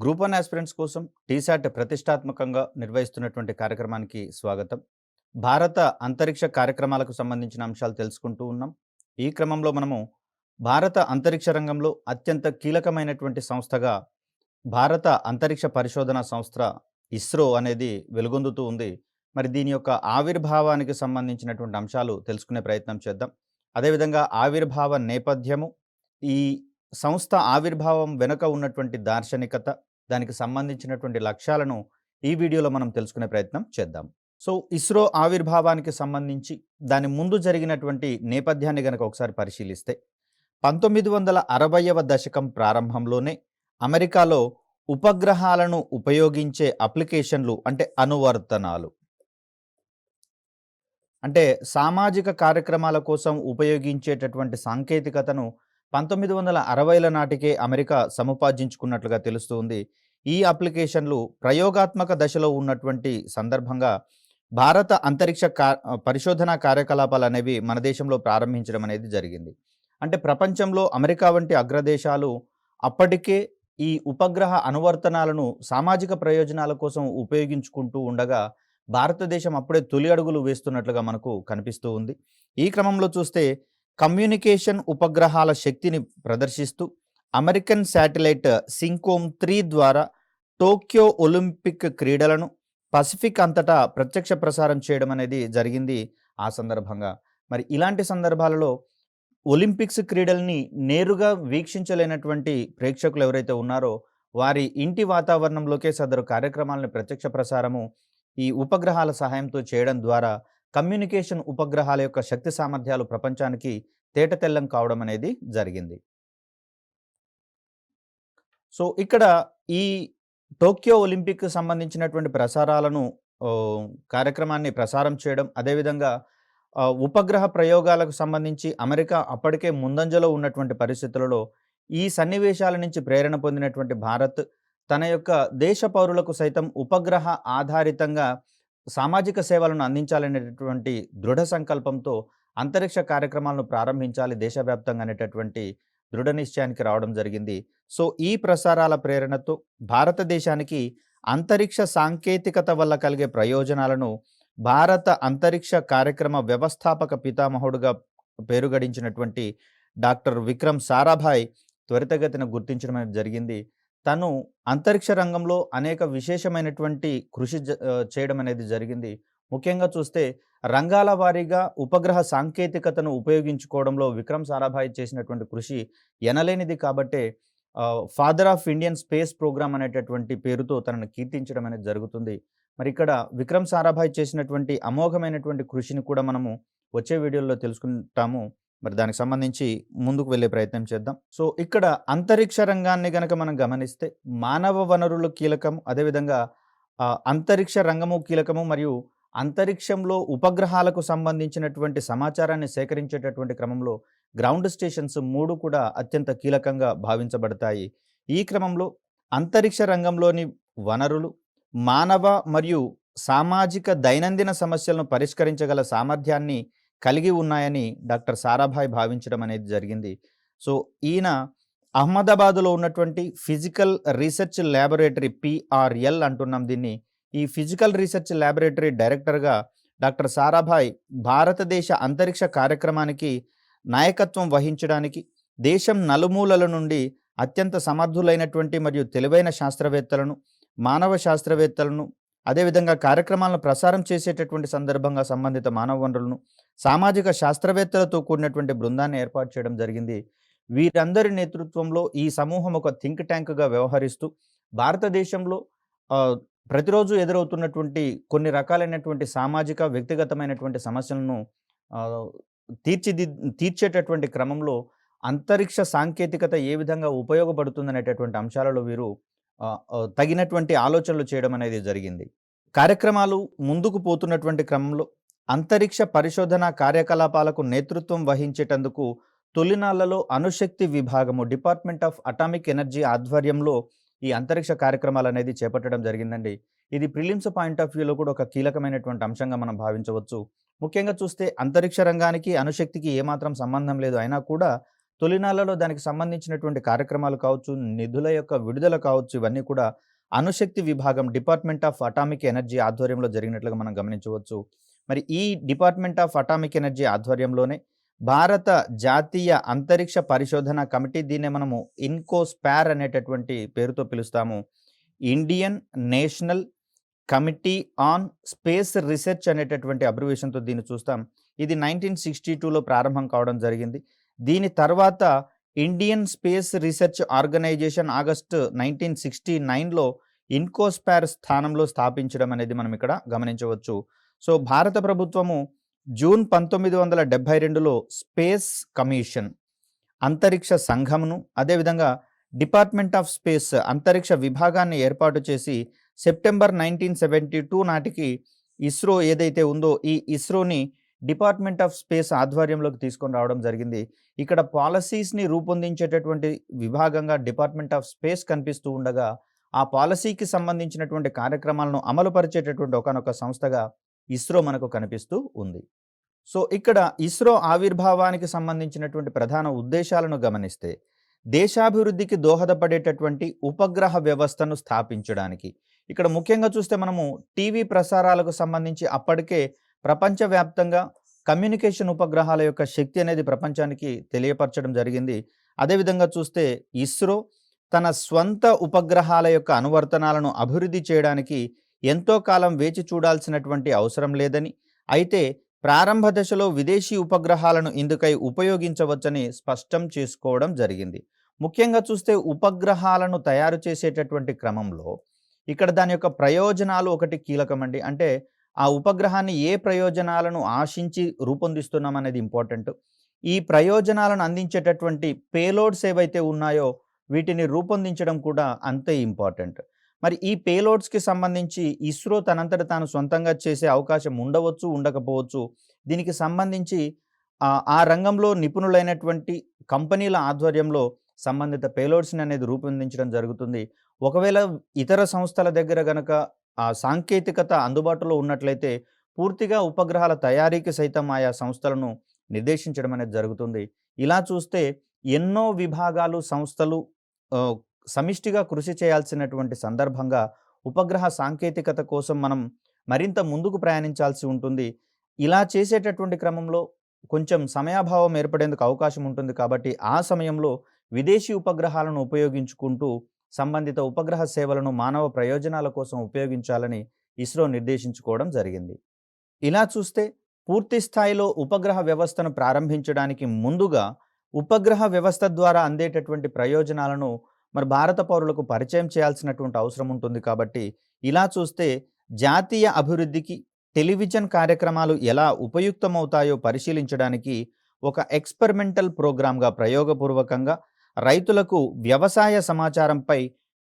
Group 1 aspirants కోసం టీశాట్ ప్రతిష్టాత్మకంగా నిర్వహిస్తున్నటువంటి కార్యక్రమానికి స్వాగతం. భారత అంతరిక్ష కార్యక్రమాలకు సంబంధించిన అంశాలు తెలుసుకుంటూ ఉన్నాం. ఈ క్రమంలో మనము భారత అంతరిక్ష రంగంలో అత్యంత కీలకమైనటువంటి సంస్థగా భారత అంతరిక్ష పరిశోధన సంస్థ ఇస్రో అనేది వెలుగొందుతూ ఉంది. మరి దీని యొక్క ఆవిర్భావానికి సంబంధించినటువంటి అంశాలు తెలుసుకునే ప్రయత్నం చేద్దాం. అదేవిధంగా ఆవిర్భావ నేపథ్యము, ఈ సంస్థ ఆవిర్భావం వెనుక ఉన్నటువంటి దార్శనికత, దానికి సంబంధించినటువంటి లక్ష్యాలను ఈ వీడియోలో మనం తెలుసుకునే ప్రయత్నం చేద్దాం. సో, ఇస్రో ఆవిర్భావానికి సంబంధించి దాని ముందు జరిగినటువంటి నేపథ్యాన్ని గనక ఒకసారి పరిశీలిస్తే 1960వ దశకం ప్రారంభంలోనే అమెరికాలో ఉపగ్రహాలను ఉపయోగించే అప్లికేషన్లు అంటే అనువర్తనాలు, అంటే సామాజిక కార్యక్రమాల కోసం ఉపయోగించేటటువంటి సాంకేతికతను 1960ల నాటికే అమెరికా సముపార్జించుకున్నట్లుగా తెలుస్తుంది. ఈ అప్లికేషన్లు ప్రయోగాత్మక దశలో ఉన్నటువంటి సందర్భంగా భారత అంతరిక్ష పరిశోధనా కార్యకలాపాలు అనేవి మన దేశంలో ప్రారంభించడం అనేది జరిగింది. అంటే ప్రపంచంలో అమెరికా వంటి అగ్రదేశాలు అప్పటికే ఈ ఉపగ్రహ అనువర్తనాలను సామాజిక ప్రయోజనాల కోసం ఉపయోగించుకుంటూ ఉండగా భారతదేశం అప్పుడే తొలి అడుగులు వేస్తున్నట్లుగా మనకు కనిపిస్తూ ఉంది. ఈ క్రమంలో చూస్తే కమ్యూనికేషన్ ఉపగ్రహాల శక్తిని ప్రదర్శిస్తూ అమెరికన్ శాటిలైట్ సింకోమ్ 3 ద్వారా టోక్యో ఒలింపిక్ క్రీడలను పసిఫిక్ అంతటా ప్రత్యక్ష ప్రసారం చేయడం అనేది జరిగింది ఆ సందర్భంగా. మరి ఇలాంటి సందర్భాలలో ఒలింపిక్స్ క్రీడల్ని నేరుగా వీక్షించలేనటువంటి ప్రేక్షకులు ఎవరైతే ఉన్నారో వారి ఇంటి వాతావరణంలోకే సదరు కార్యక్రమాలను ప్రత్యక్ష ప్రసారము ఈ ఉపగ్రహాల సహాయంతో చేయడం ద్వారా కమ్యూనికేషన్ ఉపగ్రహాల యొక్క శక్తి సామర్థ్యాలు ప్రపంచానికి తేటతెల్లం కావడం అనేది జరిగింది. సో, ఇక్కడ ఈ టోక్యో ఒలింపిక్ సంబంధించినటువంటి ప్రసారాలను కార్యక్రమాన్ని ప్రసారం చేయడం, అదేవిధంగా ఉపగ్రహ ప్రయోగాలకు సంబంధించి అమెరికా అప్పటికే ముందంజలో ఉన్నటువంటి పరిస్థితులలో ఈ సన్నివేశాల నుంచి ప్రేరణ పొందినటువంటి భారత్ తన యొక్క దేశ పౌరులకు సైతం ఉపగ్రహ ఆధారితంగా సామాజిక సేవలను అందించాలనేటటువంటి దృఢ సంకల్పంతో అంతరిక్ష కార్యక్రమాలను ప్రారంభించాలి దేశవ్యాప్తంగా అనేటటువంటి దృఢ నిశ్చయానికి రావడం జరిగింది. సో, ఈ ప్రసారాల ప్రేరణతో భారతదేశానికి అంతరిక్ష సాంకేతికత వల్ల కలిగే ప్రయోజనాలను భారత అంతరిక్ష కార్యక్రమ వ్యవస్థాపక పితామహుడుగా పేరుగడించినటువంటి డాక్టర్ విక్రమ్ సారాభాయ్ త్వరితగతిన గుర్తించడం అనేది జరిగింది. తను అంతరిక్ష రంగంలో అనేక విశేషమైనటువంటి కృషి చేయడం అనేది జరిగింది. ముఖ్యంగా చూస్తే రంగాల వారీగా ఉపగ్రహ సాంకేతికతను ఉపయోగించుకోవడంలో విక్రమ్ సారాభాయ్ చేసినటువంటి కృషి ఎనలేనిది కాబట్టే father of Indian space programme అనేటటువంటి పేరుతో తనను కీర్తించడం అనేది జరుగుతుంది. మరి ఇక్కడ విక్రమ్ సారాభాయ్ చేసినటువంటి అమోఘమైనటువంటి కృషిని కూడా మనము వచ్చే వీడియోలో తెలుసుకుంటాము. మరి దానికి సంబంధించి ముందుకు వెళ్ళే ప్రయత్నం చేద్దాం. సో, ఇక్కడ అంతరిక్ష రంగాన్ని గనక మనం గమనిస్తే మానవ వనరులు కీలకం, అదేవిధంగా అంతరిక్ష రంగము కీలకము, మరియు అంతరిక్షంలో ఉపగ్రహాలకు సంబంధించినటువంటి సమాచారాన్ని సేకరించేటటువంటి క్రమంలో గ్రౌండ్ స్టేషన్స్ 3 కూడా అత్యంత కీలకంగా భావించబడతాయి. ఈ క్రమంలో అంతరిక్ష రంగంలోని వనరులు మానవ మరియు సామాజిక దైనందిన సమస్యలను పరిష్కరించగల సామర్థ్యాన్ని కలిగి ఉన్నాయని డాక్టర్ సారాభాయ్ భావించడం అనేది జరిగింది. సో, ఈయన అహ్మదాబాదులో ఉన్నటువంటి ఫిజికల్ రీసెర్చ్ ల్యాబొరేటరీ పిఆర్ఎల్ అంటున్నాం దీన్ని. ఈ ఫిజికల్ రీసెర్చ్ ల్యాబొరేటరీ డైరెక్టర్గా డాక్టర్ సారాభాయ్ భారతదేశ అంతరిక్ష కార్యక్రమానికి నాయకత్వం వహించడానికి దేశం నలుమూలల నుండి అత్యంత సమర్థులైనటువంటి మరియు తెలివైన శాస్త్రవేత్తలను, మానవ శాస్త్రవేత్తలను, అదేవిధంగా కార్యక్రమాలను ప్రసారం చేసేటటువంటి సందర్భంగా సంబంధిత మానవ వనరులను, సామాజిక శాస్త్రవేత్తలతో కూడినటువంటి బృందాన్ని ఏర్పాటు చేయడం జరిగింది. వీరందరి నేతృత్వంలో ఈ సమూహం ఒక థింక్ ట్యాంక్గా వ్యవహరిస్తూ భారతదేశంలో ప్రతిరోజు ఎదురవుతున్నటువంటి కొన్ని రకాలైనటువంటి సామాజిక వ్యక్తిగతమైనటువంటి సమస్యలను తీర్చేటటువంటి క్రమంలో అంతరిక్ష సాంకేతికత ఏ విధంగా ఉపయోగపడుతుందనేటటువంటి అంశాలలో వీరు తగినటువంటి ఆలోచనలు చేయడం అనేది జరిగింది. కార్యక్రమాలు ముందుకు పోతున్నటువంటి క్రమంలో అంతరిక్ష పరిశోధన కార్యకలాపాలకు నేతృత్వం వహించేటందుకు తొలినాళ్లలో అణుశక్తి విభాగము డిపార్ట్మెంట్ ఆఫ్ అటామిక్ ఎనర్జీ ఆధ్వర్యంలో ఈ అంతరిక్ష కార్యక్రమాలు అనేది చేపట్టడం జరిగిందండి. ఇది ప్రిలిమ్స్ పాయింట్ ఆఫ్ వ్యూలో కూడా ఒక కీలకమైనటువంటి అంశంగా మనం భావించవచ్చు. ముఖ్యంగా చూస్తే అంతరిక్ష రంగానికి అణుశక్తికి ఏమాత్రం సంబంధం లేదు, అయినా కూడా తొలినాళ్లలో దానికి సంబంధించినటువంటి కార్యక్రమాలు కావచ్చు, నిధుల యొక్క విడుదల కావచ్చు, ఇవన్నీ కూడా అణుశక్తి విభాగం డిపార్ట్మెంట్ ఆఫ్ అటామిక్ ఎనర్జీ ఆధ్వర్యంలో జరిగినట్లుగా మనం గమనించవచ్చు. మరి ఈ డిపార్ట్మెంట్ ఆఫ్ అటామిక్ ఎనర్జీ ఆధ్వర్యంలోనే భారత జాతీయ అంతరిక్ష పరిశోధన కమిటీ, దీన్నే మనము ఇన్కోస్పార్ అనేటటువంటి పేరుతో పిలుస్తాము. Indian national committee on space research అనేటటువంటి అబ్రివేషన్‌తో దీన్ని చూస్తాం. ఇది 1962లో ప్రారంభం కావడం జరిగింది. దీని తర్వాత Indian space research organisation August 1969లో ఇన్కోస్పార్ స్థానంలో స్థాపించడం అనేది మనం ఇక్కడ గమనించవచ్చు. సో, భారత ప్రభుత్వము జూన్ 1972లో స్పేస్ కమిషన్, అంతరిక్ష సంఘమును, అదేవిధంగా డిపార్ట్మెంట్ ఆఫ్ స్పేస్ అంతరిక్ష విభాగాన్ని ఏర్పాటు చేసి సెప్టెంబర్ 1972 నాటికి ఇస్రో ఏదైతే ఉందో ఈ ఇస్రోని డిపార్ట్మెంట్ ఆఫ్ స్పేస్ ఆధ్వర్యంలోకి తీసుకొని రావడం జరిగింది. ఇక్కడ పాలసీస్‌ని రూపొందించేటటువంటి విభాగంగా డిపార్ట్మెంట్ ఆఫ్ స్పేస్ కనిపిస్తూ ఉండగా, ఆ పాలసీకి సంబంధించినటువంటి కార్యక్రమాలను అమలుపరిచేటటువంటి ఒకానొక సంస్థగా ఇస్రో మనకు కనిపిస్తూ ఉంది. సో, ఇక్కడ ఇస్రో ఆవిర్భావానికి సంబంధించినటువంటి ప్రధాన ఉద్దేశాలను గమనిస్తే, దేశాభివృద్ధికి దోహదపడేటటువంటి ఉపగ్రహ వ్యవస్థను స్థాపించడానికి. ఇక్కడ ముఖ్యంగా చూస్తే మనము టీవీ ప్రసారాలకు సంబంధించి అప్పటికే ప్రపంచవ్యాప్తంగా కమ్యూనికేషన్ ఉపగ్రహాల యొక్క శక్తి అనేది ప్రపంచానికి తెలియపరచడం జరిగింది. అదేవిధంగా చూస్తే ఇస్రో తన స్వంత ఉపగ్రహాల యొక్క అనువర్తనాలను అభివృద్ధి చేయడానికి ఎంతో కాలం వేచి చూడాల్సినటువంటి అవసరం లేదని, అయితే ప్రారంభ దశలో విదేశీ ఉపగ్రహాలను ఇందుకై ఉపయోగించవచ్చని స్పష్టం చేసుకోవడం జరిగింది. ముఖ్యంగా చూస్తే ఉపగ్రహాలను తయారు చేసేటటువంటి క్రమంలో ఇక్కడ దాని యొక్క ప్రయోజనాలు ఒకటి కీలకమండి. అంటే ఆ ఉపగ్రహాన్ని ఏ ప్రయోజనాలను ఆశించి రూపొందిస్తున్నాం అనేది ఇంపార్టెంట్. ఈ ప్రయోజనాలను అందించేటటువంటి పేలోడ్స్ ఏవైతే ఉన్నాయో వీటిని రూపొందించడం కూడా అంతే ఇంపార్టెంట్. మరి ఈ పేలోడ్స్‌కి సంబంధించి ఇస్రో తనంతట తాను సొంతంగా చేసే అవకాశం ఉండవచ్చు, ఉండకపోవచ్చు. దీనికి సంబంధించి ఆ రంగంలో నిపుణులైనటువంటి కంపెనీల ఆధ్వర్యంలో సంబంధిత పేలోడ్స్‌ని అనేది రూపొందించడం జరుగుతుంది. ఒకవేళ ఇతర సంస్థల దగ్గర గనక ఆ సాంకేతికత అందుబాటులో ఉన్నట్లయితే పూర్తిగా ఉపగ్రహాల తయారీకి సైతం ఆయా సంస్థలను నిర్దేశించడం అనేది జరుగుతుంది. ఇలా చూస్తే ఎన్నో విభాగాలు, సంస్థలు ఆహ్, సమిష్టిగా కృషి చేయాల్సినటువంటి సందర్భంగా ఉపగ్రహ సాంకేతికత కోసం మనం మరింత ముందుకు ప్రయాణించాల్సి ఉంటుంది. ఇలా చేసేటటువంటి క్రమంలో కొంచెం సమయాభావం ఏర్పడేందుకు అవకాశం ఉంటుంది కాబట్టి ఆ సమయంలో విదేశీ ఉపగ్రహాలను ఉపయోగించుకుంటూ సంబంధిత ఉపగ్రహ సేవలను మానవ ప్రయోజనాల కోసం ఉపయోగించాలని ఇస్రో నిర్దేశించుకోవడం జరిగింది. ఇలా చూస్తే పూర్తి స్థాయిలో ఉపగ్రహ వ్యవస్థను ప్రారంభించడానికి ముందుగా ఉపగ్రహ వ్యవస్థ ద్వారా అందేటటువంటి ప్రయోజనాలను మరి భారత పౌరులకు పరిచయం చేయాల్సినటువంటి అవసరం ఉంటుంది కాబట్టి, ఇలా చూస్తే జాతీయ అభివృద్ధికి టెలివిజన్ కార్యక్రమాలు ఎలా ఉపయుక్తమవుతాయో పరిశీలించడానికి ఒక ఎక్స్పెరిమెంటల్ ప్రోగ్రామ్‌గా ప్రయోగపూర్వకంగా రైతులకు వ్యవసాయ సమాచారంపై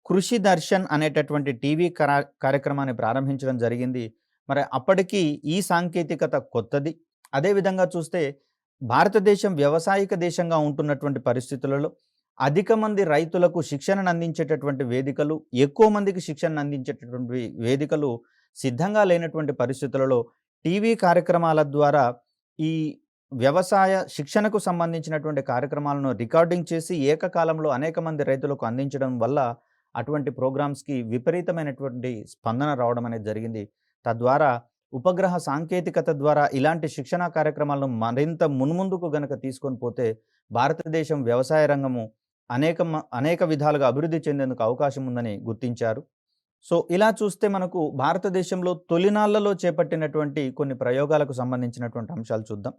కృషి దర్శన్ అనేటటువంటి టీవీ కార్యక్రమాన్ని ప్రారంభించడం జరిగింది. మరి అప్పటికి ఈ సాంకేతికత కొత్తది. అదేవిధంగా చూస్తే భారతదేశం వ్యవసాయక దేశంగా ఉంటున్నటువంటి పరిస్థితులలో అధిక మంది రైతులకు శిక్షణను అందించేటటువంటి వేదికలు, ఎక్కువ మందికి శిక్షణను అందించేటటువంటి వేదికలు సిద్ధంగా లేనటువంటి పరిస్థితులలో టీవీ కార్యక్రమాల ద్వారా ఈ వ్యవసాయ శిక్షణకు సంబంధించినటువంటి కార్యక్రమాలను రికార్డింగ్ చేసి ఏకకాలంలో అనేక మంది రైతులకు అందించడం వల్ల అటువంటి ప్రోగ్రామ్స్‌కి విపరీతమైనటువంటి స్పందన రావడం అనేది జరిగింది. తద్వారా ఉపగ్రహ సాంకేతికత ద్వారా ఇలాంటి శిక్షణా కార్యక్రమాలను మరింత మున్ముందుకు గనక తీసుకొని పోతే భారతదేశం వ్యవసాయ రంగము అనేక విధాలుగా అభివృద్ధి చెందేందుకు అవకాశం ఉందని గుర్తించారు. సో, ఇలా చూస్తే మనకు భారతదేశంలో తొలినాళ్లలో చేపట్టినటువంటి కొన్ని ప్రయోగాలకు సంబంధించినటువంటి అంశాలు చూద్దాం.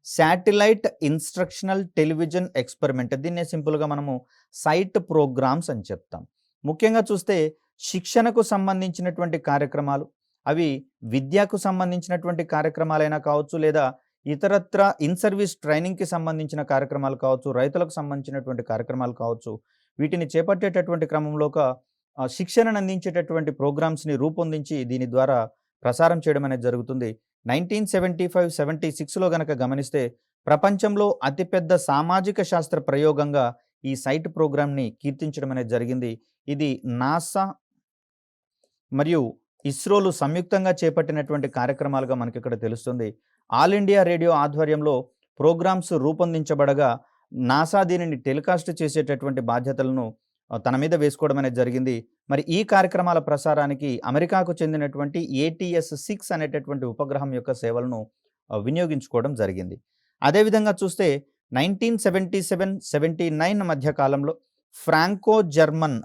శాటిలైట్ ఇన్‌స్ట్రక్షనల్ టెలివిజన్ ఎక్స్‌పెరిమెంట్, దీన్నే సింపుల్‌గా మనము సైట్ ప్రోగ్రామ్స్ అని చెప్తాం. ముఖ్యంగా చూస్తే శిక్షణకు సంబంధించినటువంటి కార్యక్రమాలు, అవి విద్యకు సంబంధించినటువంటి కార్యక్రమాలైనా కావచ్చు, లేదా ఇతరత్ర ఇన్ సర్వీస్ ట్రైనింగ్‌కి సంబంధించిన కార్యక్రమాలు కావచ్చు, రైతులకు సంబంధించినటువంటి కార్యక్రమాలు కావచ్చు, వీటిని చేపట్టేటటువంటి క్రమంలో ఒక శిక్షణను అందించేటటువంటి ప్రోగ్రామ్స్‌ని రూపొందించి దీని ద్వారా ప్రసారం చేయడం అనేది జరుగుతుంది. 1975, 76లో గనక గమనిస్తే ప్రపంచంలో అతిపెద్ద సామాజిక శాస్త్ర ప్రయోగంగా ఈ సైట్ ప్రోగ్రామ్‌ని కీర్తించడం అనేది జరిగింది. ఇది నాసా మరియు ఇస్రోలు సంయుక్తంగా చేపట్టినటువంటి కార్యక్రమాలుగా మనకిక్కడ తెలుస్తుంది. ఆల్ ఇండియా రేడియో ఆధ్వర్యంలో ప్రోగ్రామ్స్ రూపొందించబడగా నాసా దీనిని టెలికాస్ట్ చేసేటటువంటి బాధ్యతలను తన మీద వేసుకోవడం అనేది జరిగింది. మరి ఈ కార్యక్రమాల ప్రసారానికి అమెరికాకు చెందినటువంటి ATS-6 అనేటటువంటి ఉపగ్రహం యొక్క సేవలను వినియోగించుకోవడం జరిగింది. అదేవిధంగా చూస్తే 1977, 79 మధ్య కాలంలో ఫ్రాంకో జర్మన్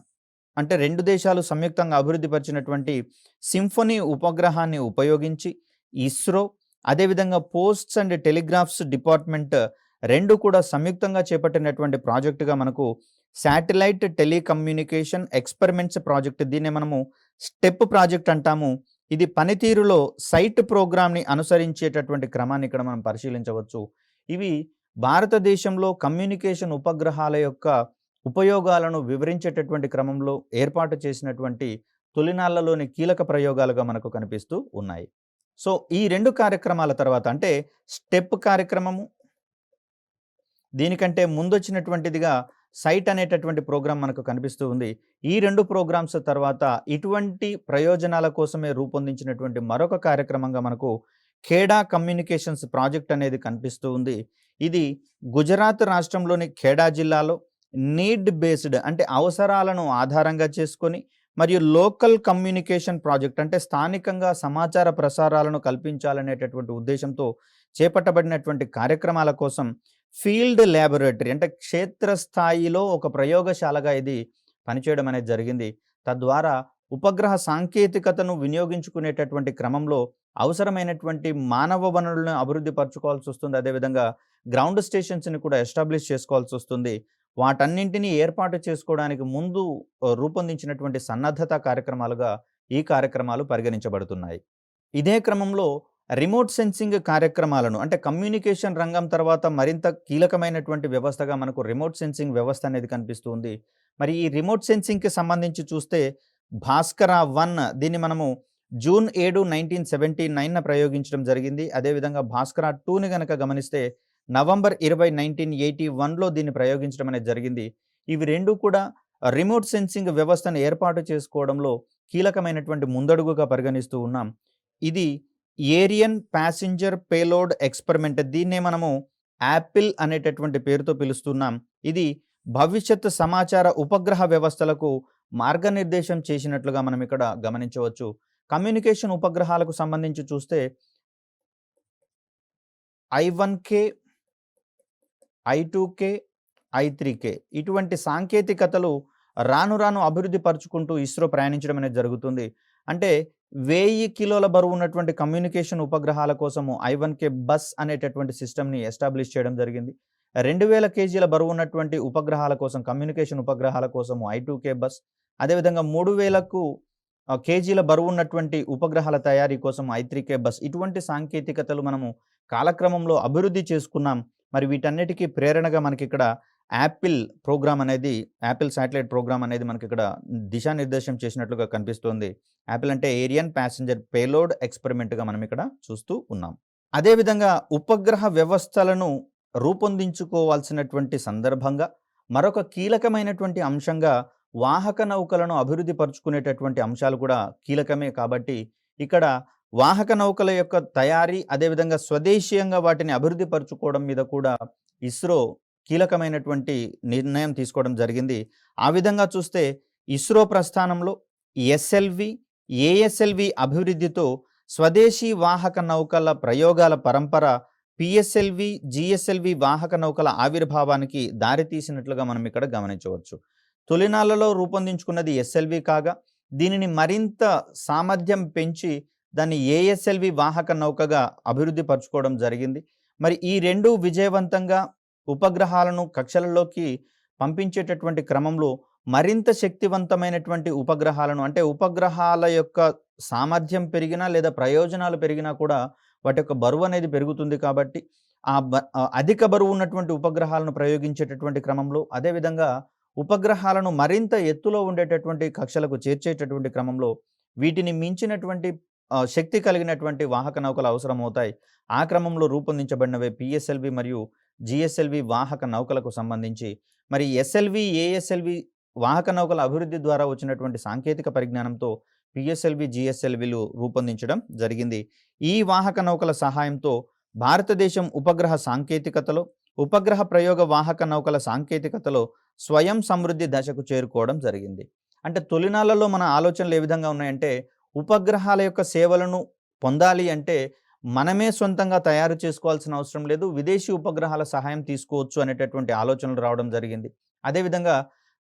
అంటే 2 దేశాలు సంయుక్తంగా అభివృద్ధి పరిచినటువంటి సింఫనీ ఉపగ్రహాన్ని ఉపయోగించి ఇస్రో, అదేవిధంగా పోస్ట్స్ అండ్ టెలిగ్రాఫ్స్ డిపార్ట్మెంట్ 2 కూడా సంయుక్తంగా చేపట్టినటువంటి ప్రాజెక్టుగా మనకు శాటిలైట్ టెలికమ్యూనికేషన్ ఎక్స్పెరిమెంట్స్ ప్రాజెక్ట్, దీన్నే మనము స్టెప్ ప్రాజెక్ట్ అంటాము. ఇది పనితీరులో సైట్ ప్రోగ్రామ్‌ని అనుసరించేటటువంటి క్రమాన్ని ఇక్కడ మనం పరిశీలించవచ్చు. ఇవి భారతదేశంలో కమ్యూనికేషన్ ఉపగ్రహాల యొక్క ఉపయోగాలను వివరించేటటువంటి క్రమంలో ఏర్పాటు చేసినటువంటి తొలినాళ్లలోని కీలక ప్రయోగాలుగా మనకు కనిపిస్తూ ఉన్నాయి. సో, ఈ 2 కార్యక్రమాల తర్వాత అంటే స్టెప్ కార్యక్రమము, దీనికంటే ముందొచ్చినటువంటిదిగా సైట్ అనేటటువంటి ప్రోగ్రామ్ మనకు కనిపిస్తూ ఉంది. ఈ 2 ప్రోగ్రామ్స్ తర్వాత ఇటువంటి ప్రయోజనాల కోసమే రూపొందించినటువంటి మరొక కార్యక్రమంగా మనకు ఖేడా కమ్యూనికేషన్స్ ప్రాజెక్ట్ అనేది కనిపిస్తూ ఉంది. ఇది గుజరాత్ రాష్ట్రంలోని ఖేడా జిల్లాలో నీడ్ బేస్డ్ అంటే అవసరాలను ఆధారంగా చేసుకొని మరియు లోకల్ కమ్యూనికేషన్ ప్రాజెక్ట్ అంటే స్థానికంగా సమాచార ప్రసారాలను కల్పించాలనేటటువంటి ఉద్దేశంతో చేపట్టబడినటువంటి కార్యక్రమాల కోసం ఫీల్డ్ ల్యాబొరేటరీ అంటే క్షేత్రస్థాయిలో ఒక ప్రయోగశాలగా ఇది పనిచేయడం అనేది జరిగింది. తద్వారా ఉపగ్రహ సాంకేతికతను వినియోగించుకునేటటువంటి క్రమంలో అవసరమైనటువంటి మానవ వనరులను అభివృద్ధి పరచుకోవాల్సి వస్తుంది. అదేవిధంగా గ్రౌండ్ స్టేషన్స్‌ని కూడా ఎస్టాబ్లిష్ చేసుకోవాల్సి వస్తుంది. వాటన్నింటినీ ఏర్పాటు చేసుకోవడానికి ముందు రూపొందించినటువంటి సన్నద్ధత కార్యక్రమాలుగా ఈ కార్యక్రమాలు పరిగణించబడుతున్నాయి. ఇదే క్రమంలో రిమోట్ సెన్సింగ్ కార్యక్రమాలను అంటే కమ్యూనికేషన్ రంగం తర్వాత మరింత కీలకమైనటువంటి వ్యవస్థగా మనకు రిమోట్ సెన్సింగ్ వ్యవస్థ అనేది కనిపిస్తుంది. మరి ఈ రిమోట్ సెన్సింగ్‌కి సంబంధించి చూస్తే భాస్కర-1 దీన్ని మనము జూన్ 7, 1979న ప్రయోగించడం జరిగింది. అదేవిధంగా భాస్కర-2ని గనక గమనిస్తే నవంబర్ 20, 1981లో దీన్ని ప్రయోగించడం అనేది జరిగింది. ఇవి 2 కూడా రిమోట్ సెన్సింగ్ వ్యవస్థను ఏర్పాటు చేసుకోవడంలో కీలకమైనటువంటి ముందడుగుగా పరిగణిస్తూ ఉన్నాం. ఇది ఏరియన్ ప్యాసింజర్ పేలోడ్ ఎక్స్పెరిమెంట్, దీన్నే మనము యాపిల్ అనేటటువంటి పేరుతో పిలుస్తున్నాం. ఇది భవిష్యత్ సమాచార ఉపగ్రహ వ్యవస్థలకు మార్గనిర్దేశం చేసినట్లుగా మనం ఇక్కడ గమనించవచ్చు. కమ్యూనికేషన్ ఉపగ్రహాలకు సంబంధించి చూస్తే I1K, I2K, I3K ఇటువంటి సాంకేతికతలు రాను రాను అభివృద్ధి పరుచుకుంటూ ఇస్రో ప్రయాణించడం అనేది జరుగుతుంది. అంటే 1000 కిలోల బరువు ఉన్నటువంటి కమ్యూనికేషన్ ఉపగ్రహాల కోసము I1K బస్ అనేటటువంటి సిస్టమ్‌ని ఎస్టాబ్లిష్ చేయడం జరిగింది. 2000 కేజీల బరువు ఉన్నటువంటి ఉపగ్రహాల కోసం కమ్యూనికేషన్ ఉపగ్రహాల కోసము I2K బస్, అదేవిధంగా 3000కు కేజీల బరువు ఉన్నటువంటి ఉపగ్రహాల తయారీ కోసం I3K బస్. ఇటువంటి సాంకేతికతలు మనము కాలక్రమంలో అభివృద్ధి చేసుకున్నాం. మరి వీటన్నిటికీ ప్రేరణగా మనకిక్కడ యాపిల్ ప్రోగ్రామ్ అనేది, యాపిల్ శాటిలైట్ ప్రోగ్రామ్ అనేది మనకిక్కడ దిశానిర్దేశం చేసినట్లుగా కనిపిస్తోంది. యాపిల్ అంటే ఏరియన్ ప్యాసింజర్ పేలోడ్ ఎక్స్పెరిమెంట్‌గా మనం ఇక్కడ చూస్తూ ఉన్నాం. అదేవిధంగా ఉపగ్రహ వ్యవస్థలను రూపొందించుకోవాల్సినటువంటి సందర్భంగా మరొక కీలకమైనటువంటి అంశంగా వాహక నౌకలను అభివృద్ధి పరుచుకునేటటువంటి అంశాలు కూడా కీలకమే. కాబట్టి ఇక్కడ వాహక నౌకల యొక్క తయారీ, అదేవిధంగా స్వదేశీయంగా వాటిని అభివృద్ధి పరుచుకోవడం మీద కూడా ఇస్రో కీలకమైనటువంటి నిర్ణయం తీసుకోవడం జరిగింది. ఆ విధంగా చూస్తే ఇస్రో ప్రస్థానంలో ఎస్ఎల్వి, ఏఎస్ఎల్వి అభివృద్ధితో స్వదేశీ వాహక నౌకల ప్రయోగాల పరంపర పిఎస్ఎల్వి, జిఎస్ఎల్వి వాహక నౌకల ఆవిర్భావానికి దారితీసినట్లుగా మనం ఇక్కడ గమనించవచ్చు. తొలినాళ్లలో రూపొందించుకున్నది ఎస్ఎల్వి కాగా దీనిని మరింత సామర్థ్యం పెంచి దాన్ని ఏఎస్ఎల్వి వాహక నౌకగా అభివృద్ధి పరుచుకోవడం జరిగింది. మరి ఈ 2 విజయవంతంగా ఉపగ్రహాలను కక్షలలోకి పంపించేటటువంటి క్రమంలో మరింత శక్తివంతమైనటువంటి ఉపగ్రహాలను అంటే ఉపగ్రహాల యొక్క సామర్థ్యం పెరిగినా లేదా ప్రయోజనాలు పెరిగినా కూడా వాటి యొక్క బరువు అనేది పెరుగుతుంది. కాబట్టి అధిక బరువు ఉన్నటువంటి ఉపగ్రహాలను ప్రయోగించేటటువంటి క్రమంలో, అదేవిధంగా ఉపగ్రహాలను మరింత ఎత్తులో ఉండేటటువంటి కక్షలకు చేర్చేటటువంటి క్రమంలో వీటిని మించినటువంటి శక్తి కలిగినటువంటి వాహక నౌకలు అవసరమవుతాయి. ఆ క్రమంలో రూపొందించబడినవే పిఎస్ఎల్వి మరియు జిఎస్ఎల్వి వాహక నౌకలకు సంబంధించి. మరి ఎస్ఎల్వి, ఏఎస్ఎల్వి వాహక నౌకల అభివృద్ధి ద్వారా వచ్చినటువంటి సాంకేతిక పరిజ్ఞానంతో పిఎస్ఎల్వి, జిఎస్ఎల్విలు రూపొందించడం జరిగింది. ఈ వాహక నౌకల సహాయంతో భారతదేశం ఉపగ్రహ సాంకేతికతలో, ఉపగ్రహ ప్రయోగ వాహక నౌకల సాంకేతికతలో స్వయం సమృద్ధి దశకు చేరుకోవడం జరిగింది. అంటే తొలినాళ్లలో మన ఆలోచనలు ఏ విధంగా ఉన్నాయంటే, ఉపగ్రహాల యొక్క సేవలను పొందాలి అంటే మనమే సొంతంగా తయారు చేసుకోవాల్సిన అవసరం లేదు. విదేశీ ఉపగ్రహాల సహాయం తీసుకోవచ్చు అనేటటువంటి ఆలోచనలు రావడం జరిగింది. అదేవిధంగా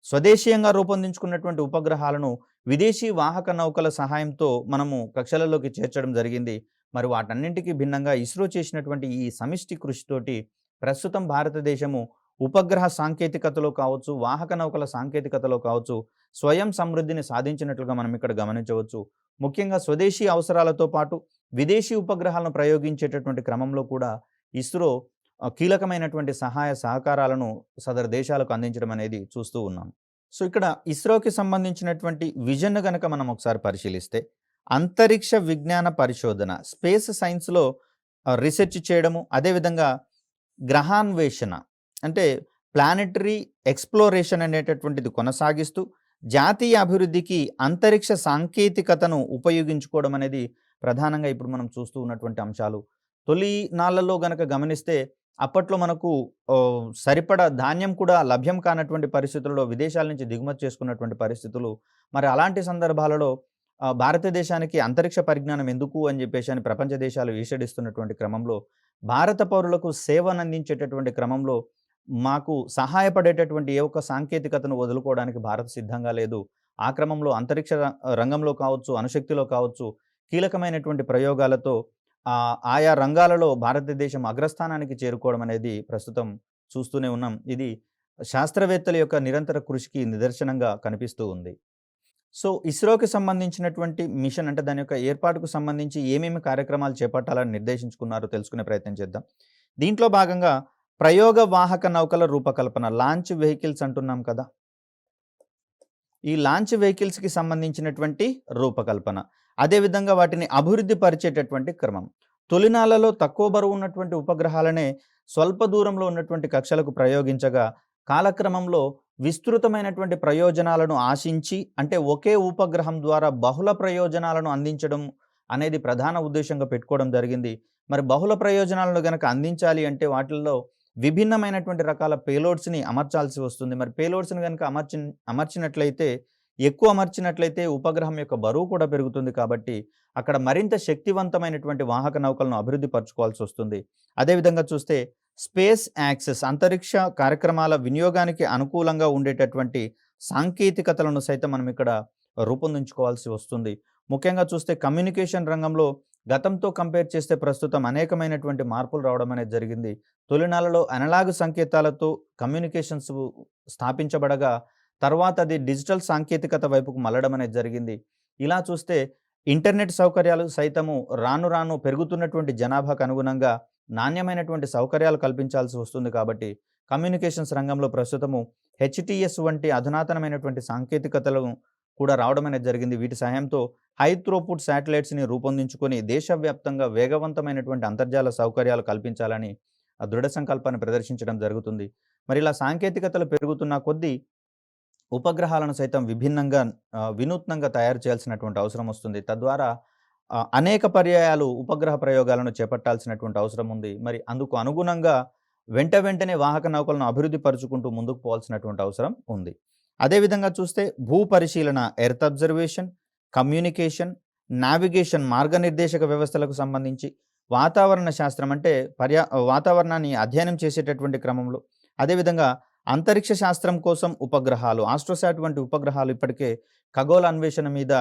స్వదేశీయంగా రూపొందించుకున్నటువంటి ఉపగ్రహాలను విదేశీ వాహక నౌకల సహాయంతో మనము కక్షలలోకి చేర్చడం జరిగింది. మరి వాటన్నింటికి భిన్నంగా ఇస్రో చేసినటువంటి ఈ సమిష్టి కృషితోటి ప్రస్తుతం భారతదేశము ఉపగ్రహ సాంకేతికతలో కావచ్చు, వాహక నౌకల సాంకేతికతలో కావచ్చు, స్వయం సమృద్ధిని సాధించినట్లుగా మనం ఇక్కడ గమనించవచ్చు. ముఖ్యంగా స్వదేశీ అవసరాలతో పాటు విదేశీ ఉపగ్రహాలను ప్రయోగించేటటువంటి క్రమంలో కూడా ఇస్రో కీలకమైనటువంటి సహాయ సహకారాలను సదరు దేశాలకు అందించడం అనేది చూస్తూ ఉన్నాం. సో, ఇక్కడ ఇస్రోకి సంబంధించినటువంటి విజన్ గనక మనం ఒకసారి పరిశీలిస్తే, అంతరిక్ష విజ్ఞాన పరిశోధన, స్పేస్ సైన్స్‌లో రిసెర్చ్ చేయడము, అదేవిధంగా గ్రహాన్వేషణ అంటే ప్లానెటరీ ఎక్స్‌ప్లోరేషన్ అనేటటువంటిది కొనసాగిస్తూ, జాతీయ అభివృద్ధికి అంతరిక్ష సాంకేతికతను ఉపయోగించుకోవడం అనేది ప్రధానంగా ఇప్పుడు మనం చూస్తూ ఉన్నటువంటి అంశాలు. తొలి నాళ్లలో గనక గమనిస్తే అప్పట్లో మనకు సరిపడా ధాన్యం కూడా లభ్యం కానటువంటి పరిస్థితుల్లో విదేశాల నుంచి దిగుమతి చేసుకున్నటువంటి పరిస్థితులు. మరి అలాంటి సందర్భాలలో భారతదేశానికి అంతరిక్ష పరిజ్ఞానం ఎందుకు అని చెప్పేసి అని ప్రపంచ దేశాలు ఈషడిస్తున్నటువంటి క్రమంలో, భారత పౌరులకు సేవనందించేటటువంటి క్రమంలో మాకు సహాయపడేటటువంటి ఏ ఒక్క సాంకేతికతను వదులుకోవడానికి భారత్ సిద్ధంగా లేదు. ఆ క్రమంలో అంతరిక్ష రంగంలో కావచ్చు, అణుశక్తిలో కావచ్చు, కీలకమైనటువంటి ప్రయోగాలతో ఆయా రంగాలలో భారతదేశం అగ్రస్థానానికి చేరుకోవడం అనేది ప్రస్తుతం చూస్తూనే ఉన్నాం. ఇది శాస్త్రవేత్తల యొక్క నిరంతర కృషికి నిదర్శనంగా కనిపిస్తూ ఉంది. సో, ఇస్రోకి సంబంధించినటువంటి మిషన్ అంటే దాని యొక్క ఏర్పాటుకు సంబంధించి ఏమేమి కార్యక్రమాలు చేపట్టాలని నిర్దేశించుకున్నారో తెలుసుకునే ప్రయత్నం చేద్దాం. దీంట్లో భాగంగా ప్రయోగ వాహక నౌకల రూపకల్పన, లాంచ్ వెహికల్స్ అంటున్నాం కదా! ఈ లాంచ్ వెహికల్స్‌కి సంబంధించినటువంటి రూపకల్పన. అదేవిధంగా వాటిని అభివృద్ధి పరిచేటటువంటి క్రమం. తొలినాళ్లలో తక్కువ బరువు ఉన్నటువంటి ఉపగ్రహాలనే స్వల్ప దూరంలో ఉన్నటువంటి కక్షలకు ప్రయోగించగా, కాలక్రమంలో విస్తృతమైనటువంటి ప్రయోజనాలను ఆశించి అంటే ఒకే ఉపగ్రహం ద్వారా బహుళ ప్రయోజనాలను అందించడం అనేది ప్రధాన ఉద్దేశ్యంగా పెట్టుకోవడం జరిగింది. మరి బహుళ ప్రయోజనాలను గనక అందించాలి అంటే వాటిల్లో విభిన్నమైనటువంటి రకాల పేలోడ్స్‌ని అమర్చాల్సి వస్తుంది. మరి పేలోడ్స్‌ని గనుక అమర్చినట్లయితే, ఎక్కువ అమర్చినట్లయితే ఉపగ్రహం యొక్క బరువు కూడా పెరుగుతుంది కాబట్టి, అక్కడ మరింత శక్తివంతమైనటువంటి వాహక నౌకలను అభివృద్ధి పరుచుకోవాల్సొస్తుంది. అదేవిధంగా చూస్తే స్పేస్ యాక్సెస్, అంతరిక్ష కార్యక్రమాల వినియోగానికి అనుకూలంగా ఉండేటటువంటి సాంకేతికతలను సైతం మనం ఇక్కడ రూపొందించుకోవాల్సి వస్తుంది. ముఖ్యంగా చూస్తే కమ్యూనికేషన్ రంగంలో గతంతో కంపేర్ చేస్తే ప్రస్తుతం అనేకమైనటువంటి మార్పులు రావడం అనేది జరిగింది. తొలినాళ్లలో అనలాగ్ సంకేతాలతో కమ్యూనికేషన్స్ స్థాపించబడగా, తర్వాత అది డిజిటల్ సాంకేతికత వైపుకు మళ్ళడం అనేది జరిగింది. ఇలా చూస్తే ఇంటర్నెట్ సౌకర్యాలు సైతము రాను రాను పెరుగుతున్నటువంటి జనాభాకు అనుగుణంగా నాణ్యమైనటువంటి సౌకర్యాలు కల్పించాల్సి వస్తుంది కాబట్టి, కమ్యూనికేషన్స్ రంగంలో ప్రస్తుతము హెచ్‌టీఎస్ వంటి అధునాతనమైనటువంటి సాంకేతికతలను కూడా రావడం అనేది జరిగింది. వీటి సహాయంతో హై త్రోపుట్ శాటిలైట్స్‌ని రూపొందించుకొని దేశవ్యాప్తంగా వేగవంతమైనటువంటి అంతర్జాల సౌకర్యాలు కల్పించాలని దృఢ సంకల్పాన్ని ప్రదర్శించడం జరుగుతుంది. మరి ఇలా సాంకేతికతలు పెరుగుతున్న కొద్దీ ఉపగ్రహాలను సైతం విభిన్నంగా వినూత్నంగా తయారు చేయాల్సినటువంటి అవసరం వస్తుంది. తద్వారా అనేక పర్యాయాలు ఉపగ్రహ ప్రయోగాలను చేపట్టాల్సినటువంటి అవసరం ఉంది. మరి అందుకు అనుగుణంగా వెంటనే వాహక నౌకలను అభివృద్ధి పరుచుకుంటూ ముందుకు పోవాల్సినటువంటి అవసరం ఉంది. అదేవిధంగా చూస్తే భూ పరిశీలన, ఎర్త్ అబ్జర్వేషన్, కమ్యూనికేషన్, నావిగేషన్, మార్గనిర్దేశక వ్యవస్థలకు సంబంధించి వాతావరణ శాస్త్రం అంటే వాతావరణాన్ని అధ్యయనం చేసేటటువంటి క్రమంలో, అదేవిధంగా అంతరిక్ష శాస్త్రం కోసం ఉపగ్రహాలు, ఆస్ట్రోసాట్ వంటి ఉపగ్రహాలు ఇప్పటికే ఖగోళ అన్వేషణ మీద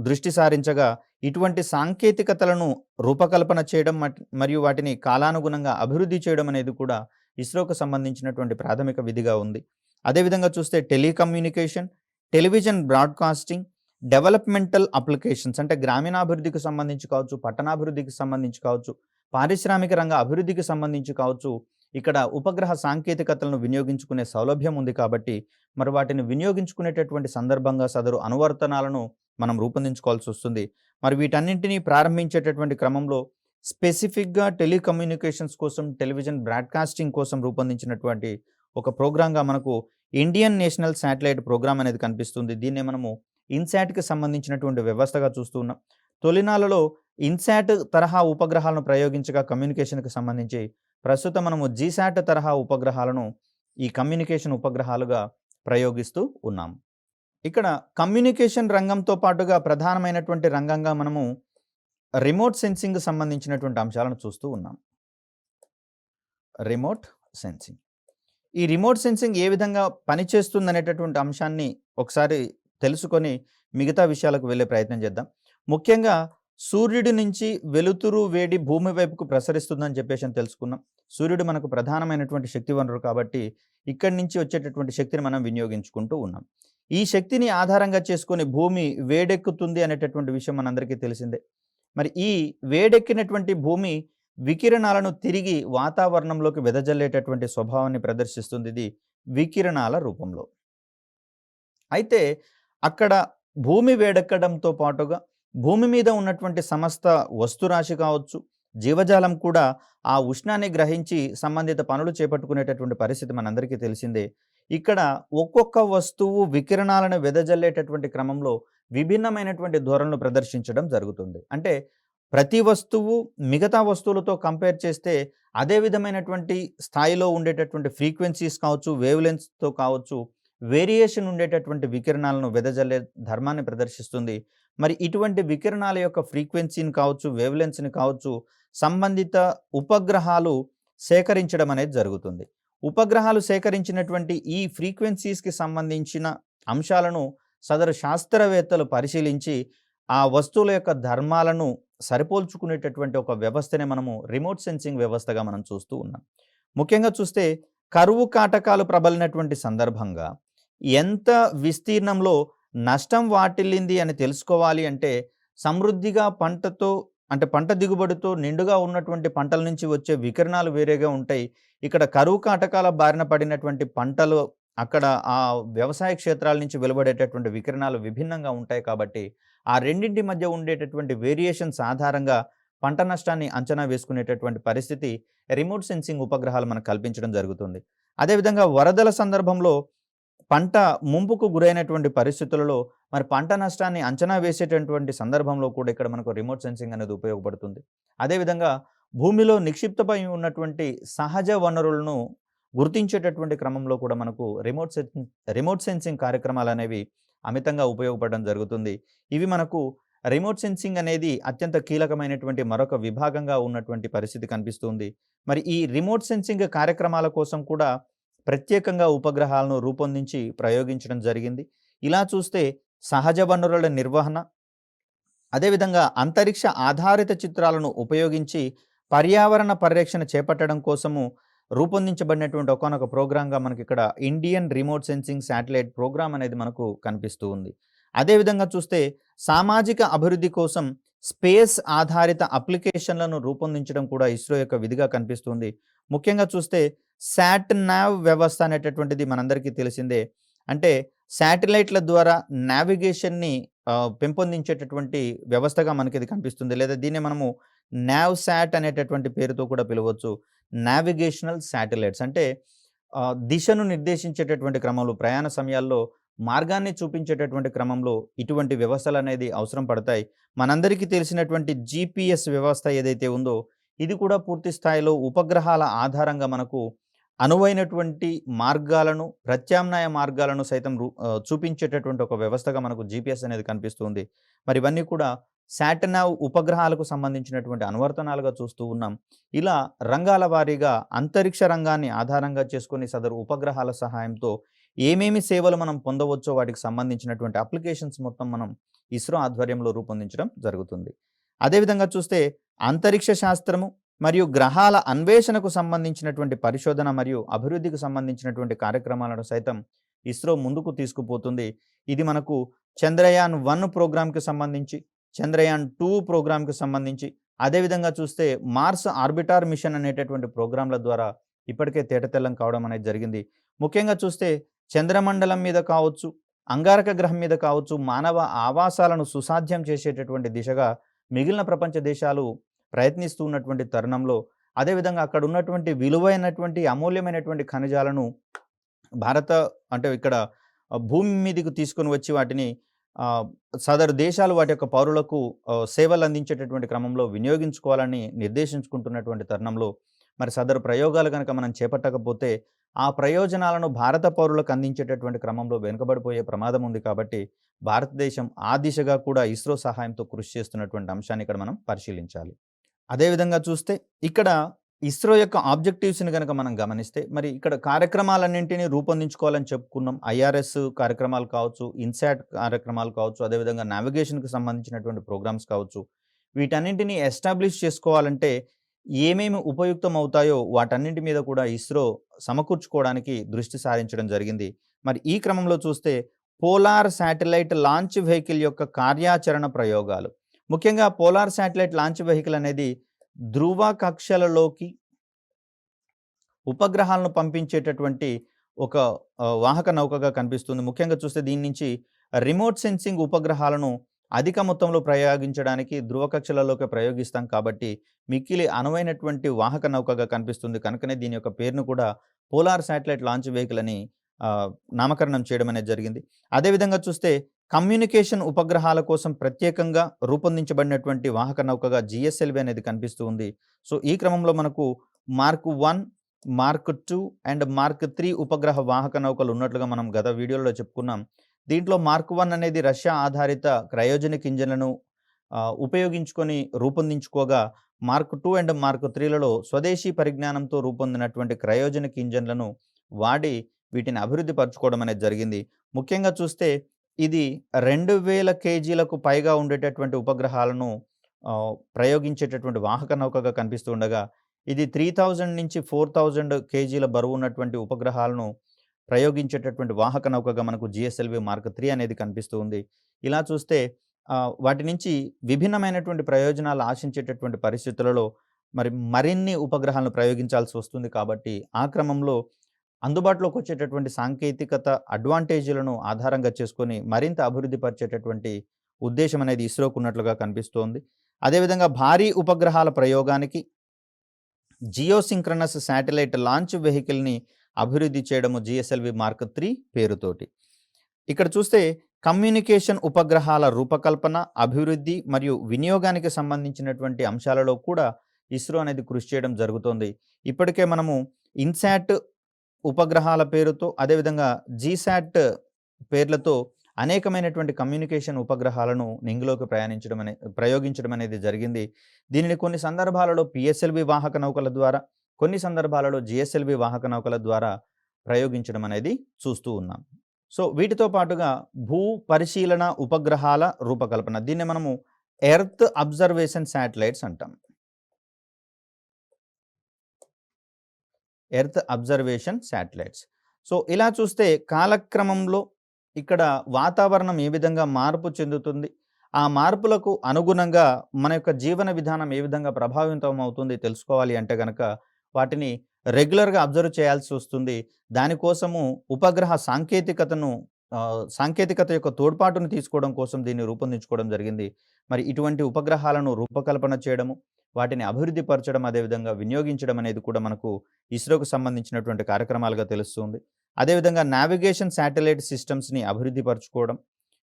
దృష్టి సారించగా, ఇటువంటి సాంకేతికతలను రూపకల్పన చేయడం మరియు వాటిని కాలానుగుణంగా అభివృద్ధి చేయడం అనేది కూడా ఇస్రోకు సంబంధించినటువంటి ప్రాథమిక విధిగా ఉంది. అదేవిధంగా చూస్తే telecommunication, television broadcasting, developmental applications అంటే గ్రామీణాభివృద్ధికి సంబంధించి కావచ్చు, పట్టణాభివృద్ధికి సంబంధించి కావచ్చు, పారిశ్రామిక రంగ అభివృద్ధికి సంబంధించి కావచ్చు, ఇక్కడ ఉపగ్రహ సాంకేతికతలను వినియోగించుకునే సౌలభ్యం ఉంది కాబట్టి, మరి వాటిని వినియోగించుకునేటటువంటి సందర్భంగా సదరు అనువర్తనాలను మనం రూపొందించుకోవాల్సి వస్తుంది. మరి వీటన్నింటినీ ప్రారంభించేటటువంటి క్రమంలో స్పెసిఫిక్‌గా టెలికమ్యూనికేషన్స్ కోసం, టెలివిజన్ బ్రాడ్కాస్టింగ్ కోసం రూపొందించినటువంటి ఒక ప్రోగ్రామ్‌గా మనకు ఇండియన్ నేషనల్ శాటిలైట్ ప్రోగ్రామ్ అనేది కనిపిస్తుంది. దీన్నే మనము ఇన్‌శాట్‌కి సంబంధించినటువంటి వ్యవస్థగా చూస్తూ ఉన్నాం. తొలినాళ్లలో ఇన్‌శాట్ తరహా ఉపగ్రహాలను ప్రయోగించగా కమ్యూనికేషన్‌కి సంబంధించి ప్రస్తుతం మనము జీశాట్ తరహా ఉపగ్రహాలను ఈ కమ్యూనికేషన్ ఉపగ్రహాలుగా ప్రయోగిస్తూ ఉన్నాం. ఇక్కడ కమ్యూనికేషన్ రంగంతో పాటుగా ప్రధానమైనటువంటి రంగంగా మనము రిమోట్ సెన్సింగ్ సంబంధించినటువంటి అంశాలను చూస్తూ ఉన్నాం. Remote sensing. ఈ రిమోట్ సెన్సింగ్ ఏ విధంగా పనిచేస్తుందనేటటువంటి అంశాన్ని ఒకసారి తెలుసుకొని మిగతా విషయాలకు వెళ్ళే ప్రయత్నం చేద్దాం. ముఖ్యంగా సూర్యుడి నుంచి వెలుతురు, వేడి భూమి వైపుకు ప్రసరిస్తుందని చెప్పేసి తెలుసుకున్నాం. సూర్యుడు మనకు ప్రధానమైనటువంటి శక్తి వనరు కాబట్టి ఇక్కడి నుంచి వచ్చేటటువంటి శక్తిని మనం వినియోగించుకుంటూ ఉన్నాం. ఈ శక్తిని ఆధారంగా చేసుకొని భూమి వేడెక్కుతుంది అనేటటువంటి విషయం మనందరికీ తెలిసిందే. మరి ఈ వేడెక్కినటువంటి భూమి వికిరణాలను తిరిగి వాతావరణంలోకి వెదజల్లేటటువంటి స్వభావాన్ని ప్రదర్శిస్తుంది ఇది వికిరణాల రూపంలో. అయితే అక్కడ భూమి వేడెక్కడంతో పాటుగా భూమి మీద ఉన్నటువంటి సమస్త వస్తురాశి కావచ్చు, జీవజాలం కూడా ఆ ఉష్ణాన్ని గ్రహించి సంబంధిత పనులు చేపట్టుకునేటటువంటి పరిస్థితి మనందరికీ తెలిసిందే. ఇక్కడ ఒక్కొక్క వస్తువు వికిరణాలను వెదజల్లేటటువంటి క్రమంలో విభిన్నమైనటువంటి ధోరణులు ప్రదర్శించడం జరుగుతుంది. అంటే ప్రతి వస్తువు మిగతా వస్తువులతో కంపేర్ చేస్తే అదే విధమైనటువంటి స్థాయిలో ఉండేటటువంటి ఫ్రీక్వెన్సీస్ కావచ్చు, వేవ్ లెంగ్త్స్‌తో కావచ్చు, వేరియేషన్ ఉండేటటువంటి వికిరణాలను వెదజల్లే ధర్మాన్ని ప్రదర్శిస్తుంది. మరి ఇటువంటి వికిరణాల యొక్క ఫ్రీక్వెన్సీని కావచ్చు, వేవ్ లెంగ్త్స్‌ని కావచ్చు, సంబంధిత ఉపగ్రహాలు సేకరించడం అనేది జరుగుతుంది. ఉపగ్రహాలు సేకరించినటువంటి ఈ ఫ్రీక్వెన్సీస్‌కి సంబంధించిన అంశాలను సదరు శాస్త్రవేత్తలు పరిశీలించి ఆ వస్తువుల యొక్క ధర్మాలను సరిపోల్చుకునేటటువంటి ఒక వ్యవస్థనే మనము రిమోట్ సెన్సింగ్ వ్యవస్థగా మనం చూస్తూ ఉన్నాం. ముఖ్యంగా చూస్తే కరువు కాటకాలు ప్రబలినటువంటి సందర్భంగా ఎంత విస్తీర్ణంలో నష్టం వాటిల్లింది అని తెలుసుకోవాలి అంటే సమృద్ధిగా పంటతో అంటే పంట దిగుబడితో నిండుగా ఉన్నటువంటి పంటల నుంచి వచ్చే వికిరణాలు వేరేగా ఉంటాయి. ఇక్కడ కరువు కాటకాల బారిన పడినటువంటి పంటలు అక్కడ ఆ వ్యవసాయ క్షేత్రాల నుంచి వెలువడేటటువంటి వికిరణాలు విభిన్నంగా ఉంటాయి కాబట్టి ఆ రెండింటి మధ్య ఉండేటటువంటి వేరియేషన్స్ ఆధారంగా పంట నష్టాన్ని అంచనా వేసుకునేటటువంటి పరిస్థితి రిమోట్ సెన్సింగ్ ఉపగ్రహాలు మనకు కల్పించడం జరుగుతుంది. అదేవిధంగా వరదల సందర్భంలో పంట ముంపుకు గురైనటువంటి పరిస్థితులలో మరి పంట నష్టాన్ని అంచనా వేసేటటువంటి సందర్భంలో కూడా ఇక్కడ మనకు రిమోట్ సెన్సింగ్ అనేది ఉపయోగపడుతుంది. అదేవిధంగా భూమిలో నిక్షిప్తమై ఉన్నటువంటి సహజ వనరులను గుర్తించేటటువంటి క్రమంలో కూడా మనకు రిమోట్ సెన్సింగ్ కార్యక్రమాలు అనేవి అమితంగా ఉపయోగపడడం జరుగుతుంది. ఇవి మనకు రిమోట్ సెన్సింగ్ అనేది అత్యంత కీలకమైనటువంటి మరొక విభాగంగా ఉన్నటువంటి పరిస్థితి కనిపిస్తుంది. మరి ఈ రిమోట్ సెన్సింగ్ కార్యక్రమాల కోసం కూడా ప్రత్యేకంగా ఉపగ్రహాలను రూపొందించి ప్రయోగించడం జరిగింది. ఇలా చూస్తే సహజ వనరుల నిర్వహణ, అదేవిధంగా అంతరిక్ష ఆధారిత చిత్రాలను ఉపయోగించి పర్యావరణ పరిరక్షణ చేపట్టడం కోసము రూపొందించబడినటువంటి ఒకానొక ప్రోగ్రామ్‌గా మనకిక్కడ Indian remote sensing satellite programme అనేది మనకు కనిపిస్తూ ఉంది. అదేవిధంగా చూస్తే సామాజిక అభివృద్ధి కోసం స్పేస్ ఆధారిత అప్లికేషన్‌లను రూపొందించడం కూడా ఇస్రో యొక్క విధిగా కనిపిస్తుంది. ముఖ్యంగా చూస్తే శాట్-నావ్ వ్యవస్థ అనేటటువంటిది మనందరికీ తెలిసిందే. అంటే శాటిలైట్‌ల ద్వారా నావిగేషన్‌ని పెంపొందించేటటువంటి వ్యవస్థగా మనకిది కనిపిస్తుంది. లేదా దీన్నే మనము నావ్‌శాట్ అనేటటువంటి పేరుతో కూడా పిలవచ్చు. నావిగేషనల్ శాటిలైట్స్ అంటే దిశను నిర్దేశించేటటువంటి క్రమంలో ప్రయాణ సమయాల్లో మార్గాన్ని చూపించేటటువంటి క్రమంలో ఇటువంటి వ్యవస్థలనేది అవసరం పడతాయి. మనందరికీ తెలిసినటువంటి జీపీఎస్ వ్యవస్థ ఏదైతే ఉందో ఇది కూడా పూర్తి స్థాయిలో ఉపగ్రహాల ఆధారంగా మనకు అనువైనటువంటి మార్గాలను, ప్రత్యామ్నాయ మార్గాలను సైతం చూపించేటటువంటి ఒక వ్యవస్థగా మనకు జీపీఎస్ అనేది కనిపిస్తుంది. మరి ఇవన్నీ కూడా శాట్-నావ్ ఉపగ్రహాలకు సంబంధించినటువంటి అనువర్తనాలుగా చూస్తూ ఉన్నాం. ఇలా రంగాల వారీగా అంతరిక్ష రంగాన్ని ఆధారంగా చేసుకొని సదరు ఉపగ్రహాల సహాయంతో ఏమేమి సేవలు మనం పొందవచ్చో వాటికి సంబంధించినటువంటి అప్లికేషన్స్ మొత్తం మనం ఇస్రో ఆధ్వర్యంలో రూపొందించడం జరుగుతుంది. అదేవిధంగా చూస్తే అంతరిక్ష శాస్త్రము మరియు గ్రహాల అన్వేషణకు సంబంధించినటువంటి పరిశోధన మరియు అభివృద్ధికి సంబంధించినటువంటి కార్యక్రమాలను సైతం ఇస్రో ముందుకు తీసుకుపోతుంది. ఇది మనకు చంద్రయాన్-1 ప్రోగ్రామ్‌కి సంబంధించి, చంద్రయాన్-2 ప్రోగ్రామ్‌కి సంబంధించి, అదేవిధంగా చూస్తే మార్స్ ఆర్బిటార్ మిషన్ అనేటటువంటి ప్రోగ్రామ్‌ల ద్వారా ఇప్పటికే తేటతెల్లం కావడం అనేది జరిగింది. ముఖ్యంగా చూస్తే చంద్రమండలం మీద కావచ్చు, అంగారక గ్రహం మీద కావచ్చు, మానవ ఆవాసాలను సుసాధ్యం చేసేటటువంటి దిశగా మిగిలిన ప్రపంచ దేశాలు ప్రయత్నిస్తూ ఉన్నటువంటి తరుణంలో, అదేవిధంగా అక్కడ ఉన్నటువంటి విలువైనటువంటి, అమూల్యమైనటువంటి ఖనిజాలను భారత అంటే ఇక్కడ భూమి మీదకి తీసుకొని వచ్చి వాటిని సదరు దేశాలు వాటి యొక్క పౌరులకు సేవలు అందించేటటువంటి క్రమంలో వినియోగించుకోవాలని నిర్దేశించుకుంటున్నటువంటి తరుణంలో మరి సదరు ప్రయోగాలు గనక మనం చేపట్టకపోతే, ఆ ప్రయోజనాలను భారత పౌరులకు అందించేటటువంటి క్రమంలో వెనుకబడిపోయే ప్రమాదం ఉంది కాబట్టి, భారతదేశం ఆ దిశగా కూడా ఇస్రో సహాయంతో కృషి చేస్తున్నటువంటి అంశాన్ని ఇక్కడ మనం పరిశీలించాలి. అదే విధంగా చూస్తే ఇక్కడ ఇస్రో యొక్క ఆబ్జెక్టివ్స్‌ని గనక మనం గమనిస్తే, మరి ఇక్కడ కార్యక్రమాలన్నింటిని రూపొందించుకోవాలని చెప్పుకున్నాం. ఐఆర్ఎస్ కార్యక్రమాలు కావచ్చు, ఇన్‌సాట్ కార్యక్రమాలు కావచ్చు, అదేవిధంగా నావిగేషన్‌కి సంబంధించినటువంటి ప్రోగ్రామ్స్ కావచ్చు. వీటన్నింటిని ఎస్టాబ్లిష్ చేసుకోవాలంటే ఏమేమి ఉపయుక్తం అవుతాయో వాటన్నింటి మీద కూడా ఇస్రో సమకూర్చుకోవడానికి దృష్టి సారించడం జరిగింది. మరి ఈ క్రమంలో చూస్తే పోలార్ శాటిలైట్ లాంచ్ వెహికల్ యొక్క కార్యాచరణ ప్రయోగాలు. ముఖ్యంగా పోలార్ శాటిలైట్ లాంచ్ వెహికల్ అనేది ధ్రువ కక్షలలోకి ఉపగ్రహాలను పంపించేటటువంటి ఒక వాహక నౌకగా కనిపిస్తుంది. ముఖ్యంగా చూస్తే దీని నుంచి రిమోట్ సెన్సింగ్ ఉపగ్రహాలను అధిక మొత్తంలో ప్రయోగించడానికి ధ్రువ కక్షలలోకి ప్రయోగిస్తాం కాబట్టి మిక్కిలి అనువైనటువంటి వాహక నౌకగా కనిపిస్తుంది. కనుకనే దీని యొక్క పేరును కూడా పోలార్ శాటిలైట్ లాంచ్ వెహికల్ అని నామకరణం చేయడం అనేది జరిగింది. అదేవిధంగా చూస్తే కమ్యూనికేషన్ ఉపగ్రహాల కోసం ప్రత్యేకంగా రూపొందించబడినటువంటి వాహక నౌకగా జిఎస్ఎల్వి అనేది కనిపిస్తూ ఉంది. సో ఈ క్రమంలో మనకు మార్క్ 1, మార్క్ 2 అండ్ మార్క్ 3 ఉపగ్రహ వాహక నౌకలు ఉన్నట్లుగా మనం గత వీడియోలో చెప్పుకున్నాం. దీంట్లో మార్క్ 1 అనేది రష్యా ఆధారిత క్రయోజనిక్ ఇంజన్లను ఉపయోగించుకొని రూపొందించుకోగా, మార్క్ 2 అండ్ మార్క్ 3లలో స్వదేశీ పరిజ్ఞానంతో రూపొందినటువంటి క్రయోజనిక్ ఇంజన్లను వాడి వీటిని అభివృద్ధి పరచుకోవడం అనేది జరిగింది. ముఖ్యంగా చూస్తే ఇది 2000 కేజీలకు పైగా ఉండేటటువంటి ఉపగ్రహాలను ప్రయోగించేటటువంటి వాహక నౌకగా కనిపిస్తూ ఉండగా, ఇది 3000 నుంచి 4000 కేజీల బరువు ఉన్నటువంటి ఉపగ్రహాలను ప్రయోగించేటటువంటి వాహక నౌకగా మనకు జిఎస్ఎల్వి మార్క్ 3 అనేది కనిపిస్తూ ఉంది. ఇలా చూస్తే వాటి నుంచి విభిన్నమైనటువంటి ప్రయోజనాలు ఆశించేటటువంటి పరిస్థితులలో మరిన్ని ఉపగ్రహాలను ప్రయోగించాల్సి వస్తుంది కాబట్టి, ఆ క్రమంలో అందుబాటులోకి వచ్చేటటువంటి సాంకేతికత అడ్వాంటేజ్‌లను ఆధారంగా చేసుకొని మరింత అభివృద్ధి పరిచేటటువంటి ఉద్దేశం అనేది ఇస్రోకు ఉన్నట్లుగా కనిపిస్తోంది. అదేవిధంగా భారీ ఉపగ్రహాల ప్రయోగానికి జియోసింక్రనస్ శాటిలైట్ లాంచ్ వెహికల్‌ని అభివృద్ధి చేయడము జిఎస్ఎల్వి మార్క్ 3 పేరుతోటి. ఇక్కడ చూస్తే కమ్యూనికేషన్ ఉపగ్రహాల రూపకల్పన, అభివృద్ధి మరియు వినియోగానికి సంబంధించినటువంటి అంశాలలో కూడా ఇస్రో అనేది కృషి చేయడం జరుగుతోంది. ఇప్పటికే మనము ఇన్‌సాట్ ఉపగ్రహాల పేరుతో, అదేవిధంగా జీశాట్ పేర్లతో అనేకమైనటువంటి కమ్యూనికేషన్ ఉపగ్రహాలను నింగిలోకి ప్రయోగించడం అనేది జరిగింది. దీనిని కొన్ని సందర్భాలలో పిఎస్ఎల్వి వాహక నౌకల ద్వారా, కొన్ని సందర్భాలలో జిఎస్ఎల్వి వాహక నౌకల ద్వారా ప్రయోగించడం అనేది చూస్తూ ఉన్నాం. సో వీటితో పాటుగా భూ పరిశీలన ఉపగ్రహాల రూపకల్పన, దీన్ని మనము ఎర్త్ అబ్జర్వేషన్ శాటిలైట్స్ అంటాం. Earth observation satellites. సో ఇలా చూస్తే కాలక్రమంలో ఇక్కడ వాతావరణం ఏ విధంగా మార్పు చెందుతుంది, ఆ మార్పులకు అనుగుణంగా మన యొక్క జీవన విధానం ఏ విధంగా ప్రభావితం అవుతుంది తెలుసుకోవాలి అంటే గనక వాటిని రెగ్యులర్‌గా అబ్జర్వ్ చేయాల్సి వస్తుంది. దానికోసము ఉపగ్రహ సాంకేతికత యొక్క తోడ్పాటును తీసుకోవడం కోసం దీన్ని రూపొందించుకోవడం జరిగింది. మరి ఇటువంటి ఉపగ్రహాలను రూపకల్పన చేయడము, వాటిని అభివృద్ధి పరచడం, అదేవిధంగా వినియోగించడం అనేది కూడా మనకు ఇస్రోకు సంబంధించినటువంటి కార్యక్రమాలుగా తెలుస్తుంది. అదేవిధంగా నావిగేషన్ శాటిలైట్ సిస్టమ్స్‌ని అభివృద్ధి పరచుకోవడం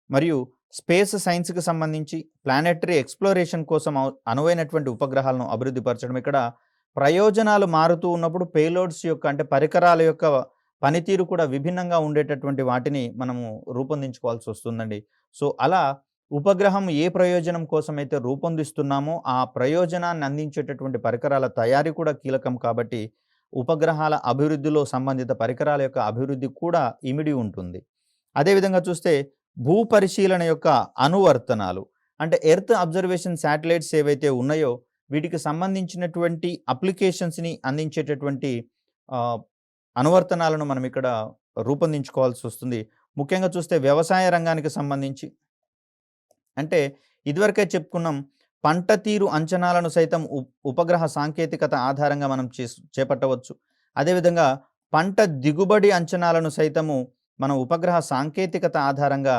మరియు స్పేస్ సైన్స్‌కి సంబంధించి ప్లానెటరీ ఎక్స్‌ప్లోరేషన్ కోసం అనువైనటువంటి ఉపగ్రహాలను అభివృద్ధి పరచడం. ఇక్కడ ప్రయోజనాలు మారుతూ ఉన్నప్పుడు పేలోడ్స్ యొక్క అంటే పరికరాల యొక్క పనితీరు కూడా విభిన్నంగా ఉండేటటువంటి వాటిని మనము రూపొందించుకోవాల్సి వస్తుందండి. సో అలా ఉపగ్రహం ఏ ప్రయోజనం కోసమైతే రూపొందిస్తున్నామో ఆ ప్రయోజనాన్ని అందించేటటువంటి పరికరాల తయారీ కూడా కీలకం కాబట్టి ఉపగ్రహాల అభివృద్ధిలో సంబంధిత పరికరాల యొక్క అభివృద్ధి కూడా ఇమిడి ఉంటుంది. అదేవిధంగా చూస్తే భూ పరిశీలన యొక్క అనువర్తనాలు అంటే ఎర్త్ అబ్జర్వేషన్ శాటిలైట్స్ ఏవైతే ఉన్నాయో వీటికి సంబంధించినటువంటి అప్లికేషన్స్‌ని అందించేటటువంటి అనువర్తనాలను మనం ఇక్కడ రూపొందించుకోవాల్సి వస్తుంది. ముఖ్యంగా చూస్తే వ్యవసాయ రంగానికి సంబంధించి అంటే ఇదివరకే చెప్పుకున్నాం, పంట తీరు అంచనాలను సైతం ఉపగ్రహ సాంకేతికత ఆధారంగా మనం చేపట్టవచ్చు. అదేవిధంగా పంట దిగుబడి అంచనాలను సైతము మనం ఉపగ్రహ సాంకేతికత ఆధారంగా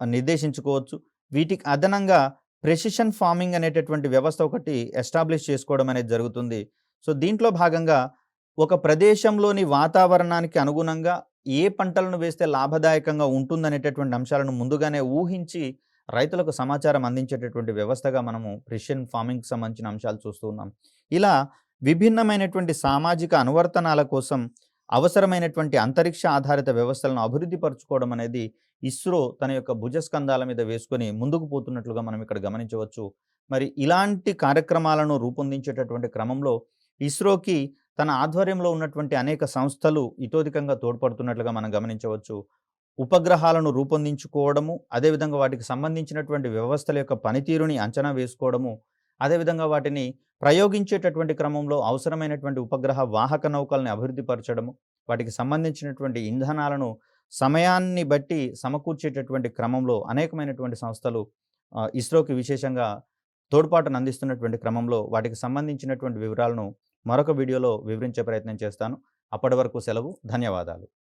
నిర్దేశించుకోవచ్చు. వీటికి అదనంగా ప్రెసిషన్ ఫార్మింగ్ అనేటటువంటి వ్యవస్థ ఒకటి ఎస్టాబ్లిష్ చేసుకోవడం అనేది జరుగుతుంది. సో దీంట్లో భాగంగా ఒక ప్రదేశంలోని వాతావరణానికి అనుగుణంగా ఏ పంటలను వేస్తే లాభదాయకంగా ఉంటుందనేటటువంటి అంశాలను ముందుగానే ఊహించి రైతులకు సమాచారం అందించేటటువంటి వ్యవస్థగా మనము ప్రెసిషన్ ఫార్మింగ్‌కి సంబంధించిన అంశాలు చూస్తూ ఉన్నాం. ఇలా విభిన్నమైనటువంటి సామాజిక అనువర్తనాల కోసం అవసరమైనటువంటి అంతరిక్ష ఆధారిత వ్యవస్థలను అభివృద్ధి పరుచుకోవడం అనేది ఇస్రో తన యొక్క భుజస్కంధాల మీద వేసుకొని ముందుకు పోతున్నట్లుగా మనం ఇక్కడ గమనించవచ్చు. మరి ఇలాంటి కార్యక్రమాలను రూపొందించేటటువంటి క్రమంలో ఇస్రోకి తన ఆధ్వర్యంలో ఉన్నటువంటి అనేక సంస్థలు ఇతోధికంగా తోడ్పడుతున్నట్లుగా మనం గమనించవచ్చు. ఉపగ్రహాలను రూపొందించుకోవడము, అదేవిధంగా వాటికి సంబంధించినటువంటి వ్యవస్థల యొక్క పనితీరుని అంచనా వేసుకోవడము, అదేవిధంగా వాటిని ప్రయోగించేటటువంటి క్రమంలో అవసరమైనటువంటి ఉపగ్రహ వాహక నౌకల్ని అభివృద్ధి పరచడము, వాటికి సంబంధించినటువంటి ఇంధనాలను సమయాన్ని బట్టి సమకూర్చేటటువంటి క్రమంలో అనేకమైనటువంటి సంస్థలు ఇస్రోకి విశేషంగా తోడ్పాటును అందిస్తున్నటువంటి క్రమంలో వాటికి సంబంధించినటువంటి వివరాలను మరొక వీడియోలో వివరించే ప్రయత్నం చేస్తాను. అప్పటి వరకు సెలవు. ధన్యవాదాలు.